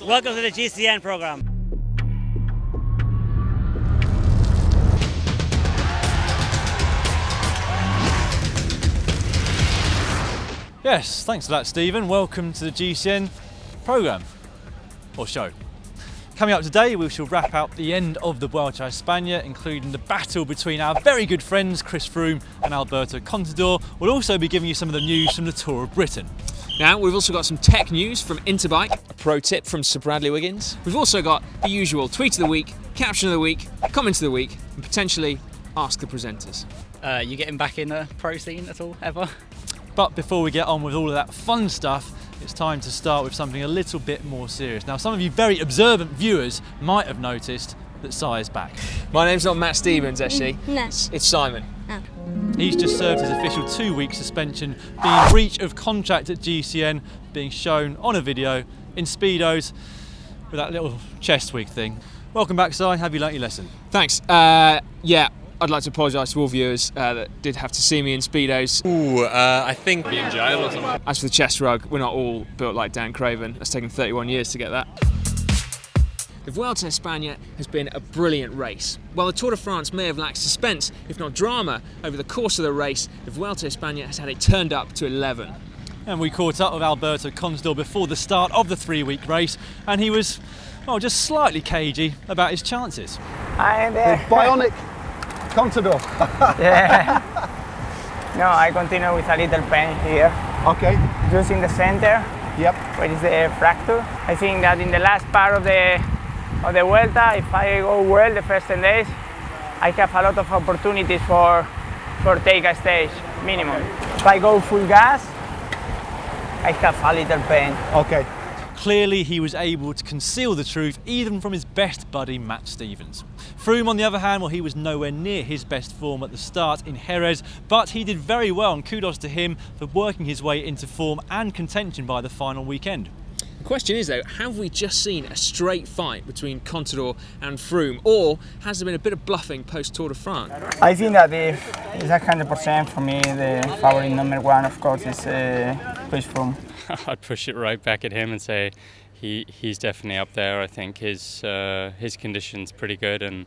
Welcome to the GCN program. Yes, thanks for that, Stephen. Welcome to the GCN programme, or show. Coming up today, we shall wrap out the end of the Vuelta a España, including the battle between our very good friends Chris Froome and Alberto Contador. We'll also be giving you some of the news from the Tour of Britain. Now, we've also got some tech news from Interbike, a pro tip from Sir Bradley Wiggins. We've also got the usual tweet of the week, caption of the week, comment of the week, and potentially ask the presenters. You getting back in the pro scene at all, ever? But before we get on with all of that fun stuff, it's time to start with something a little bit more serious. Now, some of you very observant viewers might have noticed that Si is back. My name's not Matt Stevens, actually. No. It's Simon. He's just served his official 2-week suspension, being in breach of contract at GCN, being shown on a video in Speedos with that little chest wig thing. Welcome back, Si. Have you learnt your lesson? Thanks. I'd like to apologise to all viewers that did have to see me in Speedos. I think be in jail or something. As for the chest rug, we're not all built like Dan Craven. It's taken 31 years to get that. The Vuelta a España has been a brilliant race. While the Tour de France may have lacked suspense, if not drama, over the course of the race, the Vuelta a España has had it turned up to 11. And we caught up with Alberto Contador before the start of the 3-week race, and he was, just slightly cagey about his chances. Bionic Contador. Yeah. No, I continue with a little pain here. Okay. Just in the center. Yep. Where is the fracture. I think that in the last part of the Vuelta, if I go well the first 10 days, I have a lot of opportunities for take a stage, minimum. If I go full gas, I have a little pain. Okay. Clearly, he was able to conceal the truth even from his best buddy Matt Stevens. Froome, on the other hand, he was nowhere near his best form at the start in Jerez, but he did very well, and kudos to him for working his way into form and contention by the final weekend. The question is, though, have we just seen a straight fight between Contador and Froome, or has there been a bit of bluffing post-Tour de France? I think that if it's 100% for me, the favorite number one, of course, is Chris Froome. I'd push it right back at him and say he's definitely up there. I think his condition's pretty good. And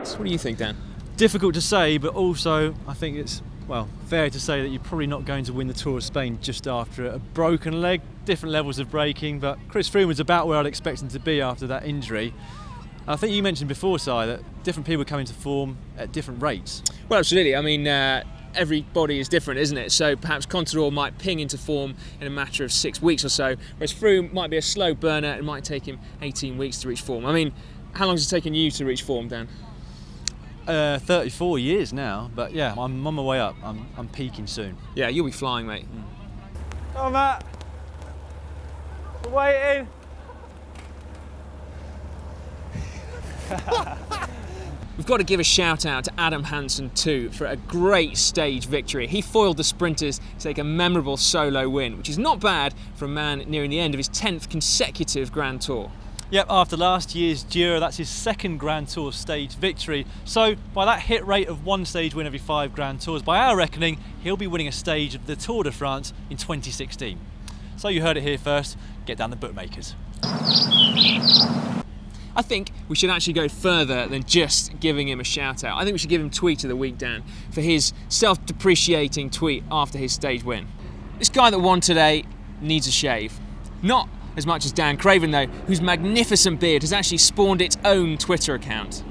so what do you think, Dan? Difficult to say, but also I think it's fair to say that you're probably not going to win the Tour of Spain just after a broken leg. Different levels of braking, but Chris Froome was about where I'd expect him to be after that injury. I think you mentioned before, Si, that different people come into form at different rates. Well, absolutely. I mean, everybody is different, isn't it? So perhaps Contador might ping into form in a matter of 6 weeks or so, whereas Froome might be a slow burner. It might take him 18 weeks to reach form. I mean, how long has it taken you to reach form, Dan? 34 years now, but yeah, I'm on my way up. I'm peaking soon. Yeah, you'll be flying, mate. Oh, Matt. Waiting. We've got to give a shout out to Adam Hansen too for a great stage victory. He foiled the sprinters to take a memorable solo win, which is not bad for a man nearing the end of his 10th consecutive Grand Tour. Yep, after last year's Giro, that's his second Grand Tour stage victory. So by that hit rate of 1 stage win every 5 Grand Tours, by our reckoning, he'll be winning a stage of the Tour de France in 2016. So you heard it here first, get down the bookmakers. I think we should actually go further than just giving him a shout out. I think we should give him tweet of the week, Dan, for his self-depreciating tweet after his stage win. This guy that won today needs a shave. Not as much as Dan Craven though, whose magnificent beard has actually spawned its own Twitter account.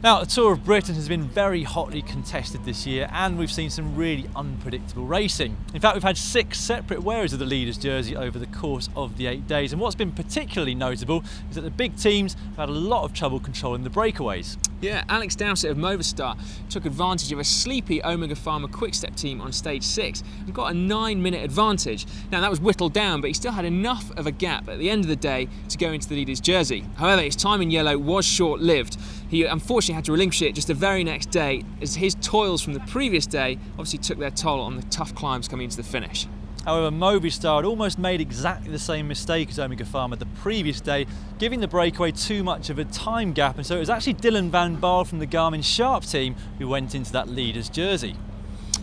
Now, the Tour of Britain has been very hotly contested this year, and we've seen some really unpredictable racing. In fact, we've had 6 separate wearers of the leader's jersey over the course of the 8 days, and what's been particularly notable is that the big teams have had a lot of trouble controlling the breakaways. Yeah, Alex Dowsett of Movistar took advantage of a sleepy Omega Pharma Quick-Step team on stage 6 and got a 9-minute advantage. Now that was whittled down, but he still had enough of a gap at the end of the day to go into the leader's jersey. However, his time in yellow was short-lived. He unfortunately had to relinquish it just the very next day, as his toils from the previous day obviously took their toll on the tough climbs coming into the finish. However, Movistar had almost made exactly the same mistake as Omega Pharma the previous day, giving the breakaway too much of a time gap, and so it was actually Dylan van Baarle from the Garmin Sharp team who went into that leader's jersey.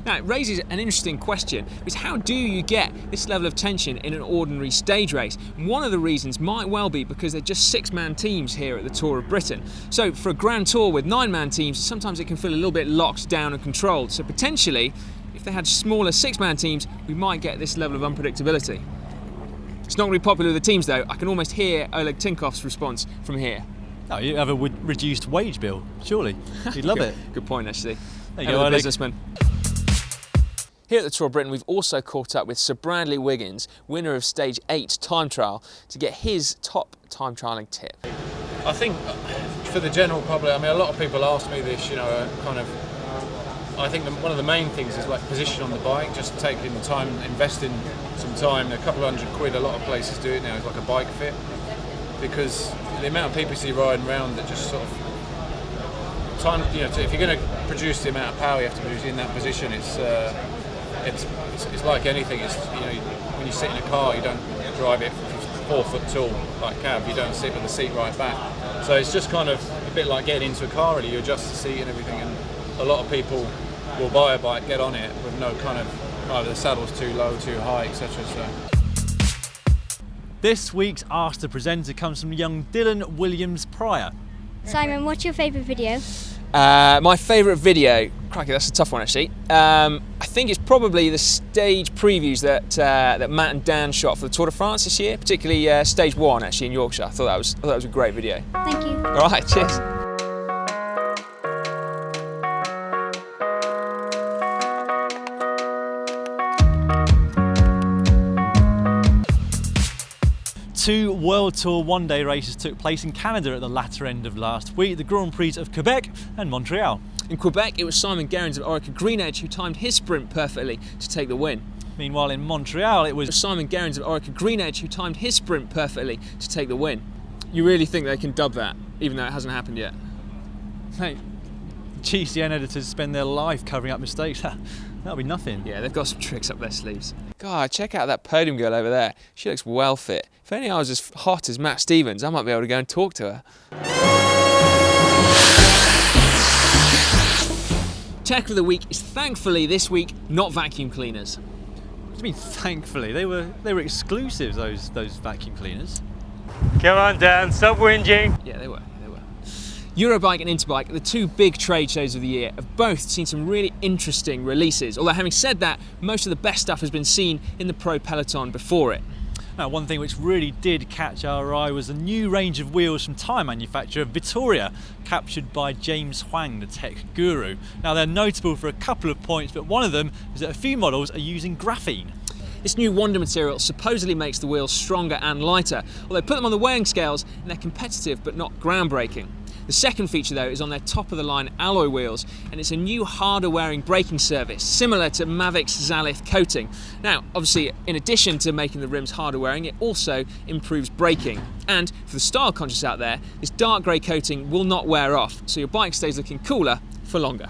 Now, it raises an interesting question, which is how do you get this level of tension in an ordinary stage race? And one of the reasons might well be because they're just 6-man teams here at the Tour of Britain. So for a Grand Tour with 9-man teams, sometimes it can feel a little bit locked down and controlled. So potentially, if they had smaller 6-man teams, we might get this level of unpredictability. It's not going to be popular with the teams though. I can almost hear Oleg Tinkov's response from here. Oh, you have a reduced wage bill, surely. You'd love it. Good point, actually. There you go, Oleg. Businessman. Here at the Tour of Britain, we've also caught up with Sir Bradley Wiggins, winner of Stage 8 time trial, to get his top time trialling tip. I think for the general public, I mean, a lot of people ask me this, you know, I think one of the main things is like position on the bike, just taking the time, investing some time, a couple of £100, a lot of places do it now, it's like a bike fit, because the amount of people you see riding around that just sort of, time, you know, if you're going to produce the amount of power you have to produce in that position, it's like anything. It's, you know, when you sit in a car, you don't drive it 4 foot tall like cab. You don't sit with the seat right back. So it's just kind of a bit like getting into a car. Really, you adjust the seat and everything. And a lot of people will buy a bike, get on it with no kind of either the saddle's too low, too high, etc. So. This week's Ask the Presenter comes from young Dylan Williams-Pryor. Simon, what's your favourite video? My favourite video, crikey, that's a tough one actually. I think it's probably the stage previews that Matt and Dan shot for the Tour de France this year, particularly Stage 1 actually in Yorkshire. I thought that was a great video. Thank you. All right, cheers. Two World Tour one-day races took place in Canada at the latter end of last week, the Grand Prix of Quebec and Montreal. In Quebec, it was Simon Gerrans of Orica Greenedge who timed his sprint perfectly to take the win. Meanwhile, in Montreal, it was Simon Gerrans of Orica Greenedge who timed his sprint perfectly to take the win. You really think they can dub that, even though it hasn't happened yet? Hey, GCN editors spend their life covering up mistakes. That'll be nothing. Yeah, they've got some tricks up their sleeves. God, check out that podium girl over there. She looks well fit. If only I was as hot as Matt Stevens, I might be able to go and talk to her. Tech of the week is thankfully this week not vacuum cleaners. What do you mean thankfully? They were exclusives, those vacuum cleaners. Come on, Dan, stop whinging. Yeah, they were. Eurobike and Interbike, the two big trade shows of the year, have both seen some really interesting releases. Although having said that, most of the best stuff has been seen in the Pro Peloton before it. Now, one thing which really did catch our eye was a new range of wheels from tyre manufacturer Vittoria, captured by James Huang, the tech guru. Now, they're notable for a couple of points, but one of them is that a few models are using graphene. This new Wonder material supposedly makes the wheels stronger and lighter, although put them on the weighing scales and they're competitive but not groundbreaking. The second feature though is on their top-of-the-line alloy wheels, and it's a new harder-wearing braking service, similar to Mavic's Zalith coating. Now, obviously, in addition to making the rims harder wearing, it also improves braking. And for the style conscious out there, this dark grey coating will not wear off, so your bike stays looking cooler for longer.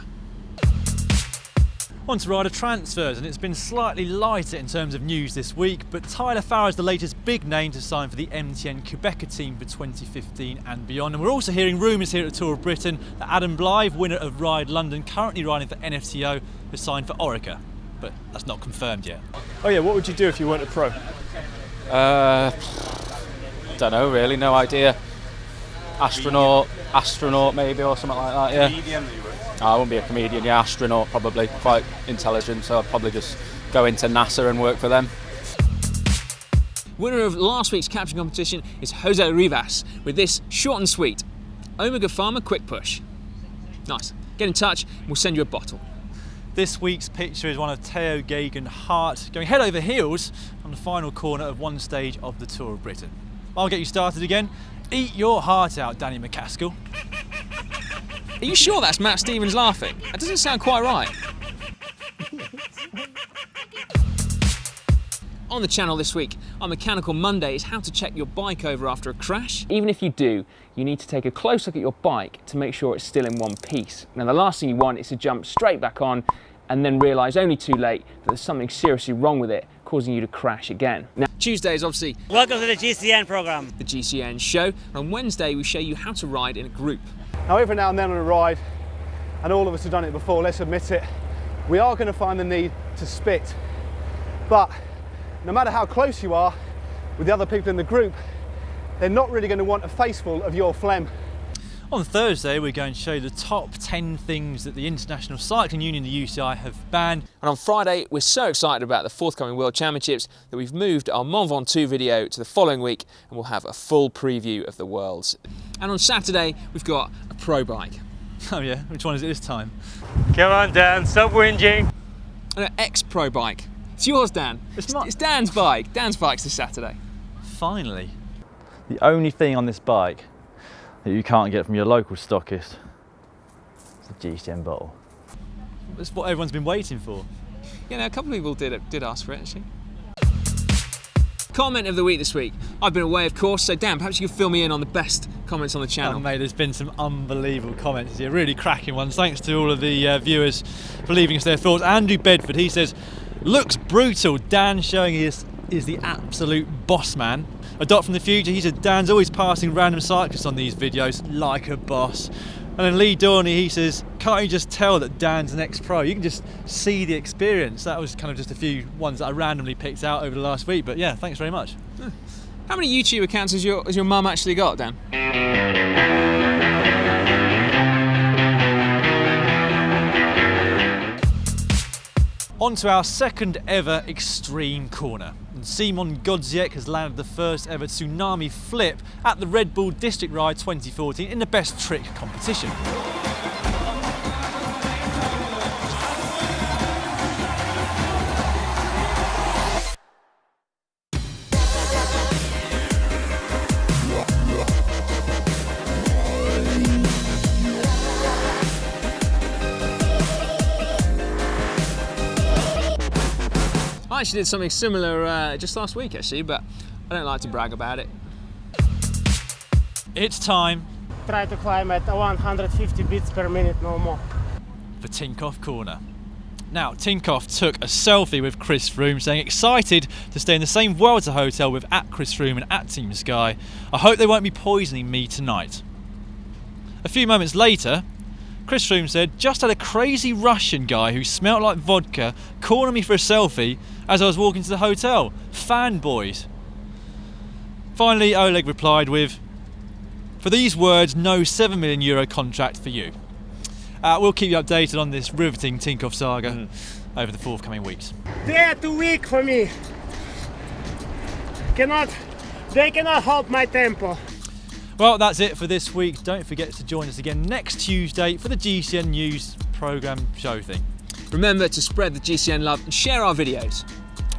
On to rider transfers, and it's been slightly lighter in terms of news this week, but Tyler Farrar is the latest big name to sign for the MTN Quebecer team for 2015 and beyond. And we're also hearing rumours here at the Tour of Britain that Adam Blythe, winner of Ride London, currently riding for NFTO, has signed for Orica, but that's not confirmed yet. Oh yeah, what would you do if you weren't a pro? Don't know really, no idea. Astronaut maybe, or something like that, yeah. Comedian, you would? I wouldn't be a comedian, yeah, astronaut probably, quite intelligent, so I'd probably just go into NASA and work for them. Winner of last week's captain competition is Jose Rivas with this short and sweet Omega Pharma Quick Push. Nice. Get in touch and we'll send you a bottle. This week's picture is one of Theo Geoghegan Hart going head over heels on the final corner of one stage of the Tour of Britain. I'll get you started again. Eat your heart out, Danny McCaskill. Are you sure that's Matt Stevens laughing? That doesn't sound quite right. On the channel this week, our Mechanical Monday is how to check your bike over after a crash. Even if you do, you need to take a close look at your bike to make sure it's still in one piece. Now the last thing you want is to jump straight back on and then realise only too late that there's something seriously wrong with it, causing you to crash again. Now, Tuesday is obviously Welcome to the GCN program. The GCN show. And on Wednesday, we show you how to ride in a group. Now every now and then on a ride, and all of us have done it before, let's admit it, we are going to find the need to spit. But no matter how close you are with the other people in the group, they're not really going to want a faceful of your phlegm. On Thursday, we're going to show you the top 10 things that the International Cycling Union, the UCI, have banned. And on Friday, we're so excited about the forthcoming World Championships that we've moved our Mont Ventoux video to the following week, and we'll have a full preview of the Worlds. And on Saturday, we've got a pro bike. Oh yeah, which one is it this time? Come on, Dan, stop whinging. An ex-pro bike. It's yours, Dan. It's Dan's bike. Dan's bike's this Saturday. Finally. The only thing on this bike that you can't get from your local stockist is a GCN bottle. That's what everyone's been waiting for. Yeah, no, a couple of people did ask for it, actually. Comment of the week this week. I've been away, of course, so Dan, perhaps you could fill me in on the best comments on the channel. Oh, mate, there's been some unbelievable comments here, really cracking ones. Thanks to all of the viewers for leaving us their thoughts. Andrew Bedford, he says, looks brutal. Dan showing he is the absolute boss man. A Dot from the Future, he said, Dan's always passing random cyclists on these videos like a boss. And then Lee Dorney, he says, can't you just tell that Dan's an ex-pro? You can just see the experience. That was kind of just a few ones that I randomly picked out over the last week. But yeah, thanks very much. How many YouTube accounts has your mum actually got, Dan? On to our second ever extreme corner. And Simon Godziek has landed the first ever tsunami flip at the Red Bull District Ride 2014 in the best trick competition. I actually did something similar just last week, actually, but I don't like to brag about it. It's time. Try to climb at 150 beats per minute, no more. For Tinkoff Corner. Now, Tinkoff took a selfie with Chris Froome, saying excited to stay in the same Vuelta hotel with @Chris Froome and @Team Sky. I hope they won't be poisoning me tonight. A few moments later, Chris Froome said, just had a crazy Russian guy who smelt like vodka corner me for a selfie as I was walking to the hotel. Fanboys. Finally, Oleg replied with, for these words, no €7 million contract for you. We'll keep you updated on this riveting Tinkoff saga over the forthcoming weeks. They are too weak for me. They cannot hold my tempo. Well, that's it for this week. Don't forget to join us again next Tuesday for the GCN News programme show thing. Remember to spread the GCN love and share our videos.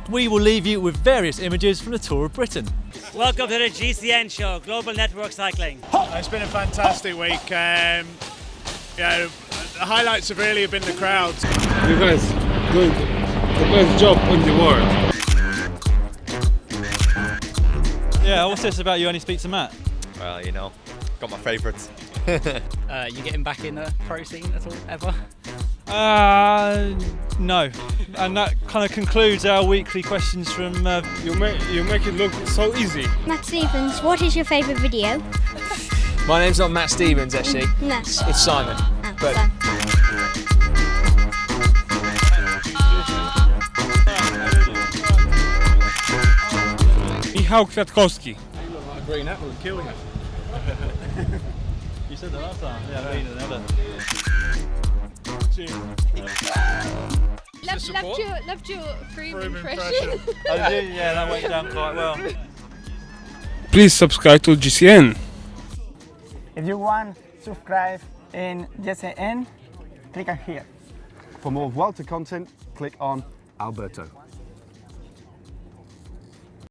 We will leave you with various images from the Tour of Britain. Welcome to the GCN show, Global Network Cycling. It's been a fantastic week. Yeah, the highlights have really been the crowds. You guys doing the best job in the world. Yeah, what's this about you only speak to Matt? Well, you know, got my favourites. You getting back in the pro scene at all, ever? No. And that kind of concludes our weekly questions from... You make it look so easy. Matt Stevens, what is your favourite video? My name's not Matt Stevens, actually. No. It's Simon. But Michał Kwiatkowski. Green apple would kill you. You said that last time. Yeah, me never. Loved your Froome impression. Oh, did you? Yeah, that went down quite well. Please subscribe to GCN. If you want, subscribe in GCN, click on here. For more Vuelta content, click on Alberto.